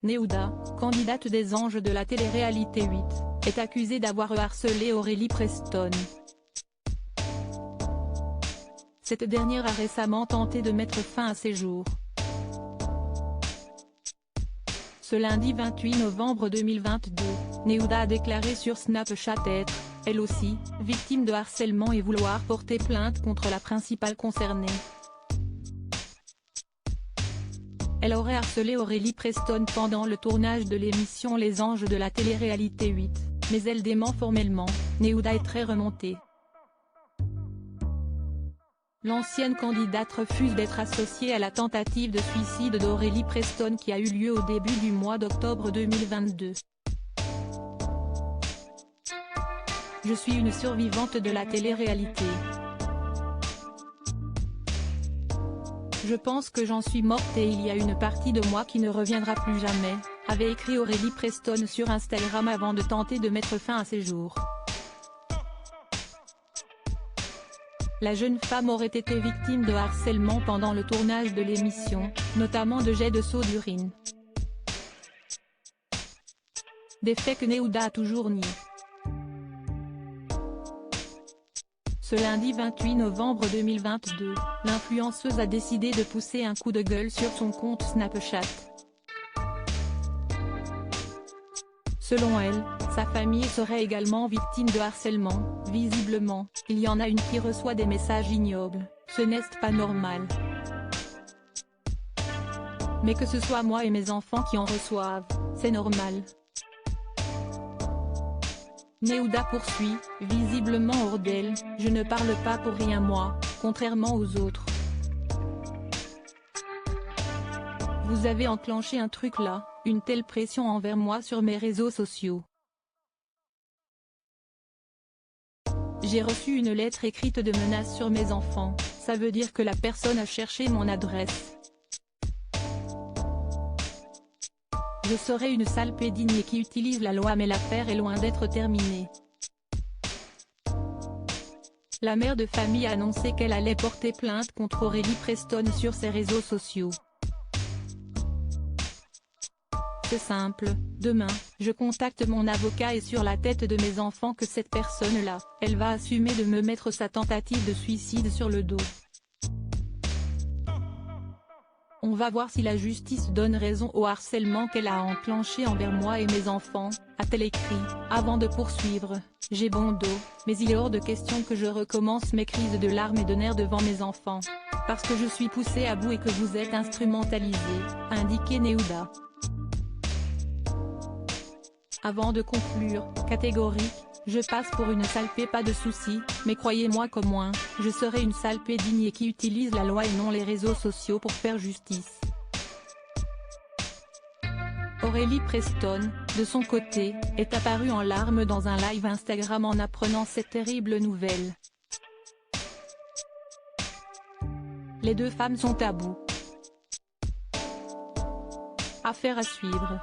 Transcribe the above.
Neouda, candidate des Anges de la télé-réalité 8, est accusée d'avoir harcelé Aurélie Preston. Cette dernière a récemment tenté de mettre fin à ses jours. Ce lundi 28 novembre 2022, Neouda a déclaré sur Snapchat être, elle aussi, victime de harcèlement et vouloir porter plainte contre la principale concernée. Elle aurait harcelé Aurélie Preston pendant le tournage de l'émission Les Anges de la télé-réalité 8, mais elle dément formellement. Neouda est très remontée. L'ancienne candidate refuse d'être associée à la tentative de suicide d'Aurélie Preston qui a eu lieu au début du mois d'octobre 2022. Je suis une survivante de la télé-réalité. Je pense que j'en suis morte et il y a une partie de moi qui ne reviendra plus jamais, avait écrit Aurélie Preston sur Instagram avant de tenter de mettre fin à ses jours. La jeune femme aurait été victime de harcèlement pendant le tournage de l'émission, notamment de jets de seaux d'urine. Des faits que Neouda a toujours niés. Ce lundi 28 novembre 2022, l'influenceuse a décidé de pousser un coup de gueule sur son compte Snapchat. Selon elle, sa famille serait également victime de harcèlement. Visiblement, il y en a une qui reçoit des messages ignobles, ce n'est pas normal. Mais que ce soit moi et mes enfants qui en reçoivent, c'est normal. Neouda poursuit, visiblement hors d'elle, je ne parle pas pour rien moi, contrairement aux autres. Vous avez enclenché un truc là, une telle pression envers moi sur mes réseaux sociaux. J'ai reçu une lettre écrite de menace sur mes enfants, ça veut dire que la personne a cherché mon adresse. Je serai une sale pédigne qui utilise la loi mais l'affaire est loin d'être terminée. La mère de famille a annoncé qu'elle allait porter plainte contre Aurélie Preston sur ses réseaux sociaux. C'est simple, demain, je contacte mon avocat et sur la tête de mes enfants que cette personne-là, elle va assumer de me mettre sa tentative de suicide sur le dos. On va voir si la justice donne raison au harcèlement qu'elle a enclenché envers moi et mes enfants, a-t-elle écrit, avant de poursuivre, j'ai bon dos, mais il est hors de question que je recommence mes crises de larmes et de nerfs devant mes enfants. Parce que je suis poussée à bout et que vous êtes instrumentalisé, a indiqué Neouda. Avant de conclure, catégorique, je passe pour une salpée pas de soucis, mais croyez-moi qu'au moins, je serai une salpée digne et qui utilise la loi et non les réseaux sociaux pour faire justice. Aurélie Preston, de son côté, est apparue en larmes dans un live Instagram en apprenant cette terrible nouvelle. Les deux femmes sont à bout. Affaire à suivre.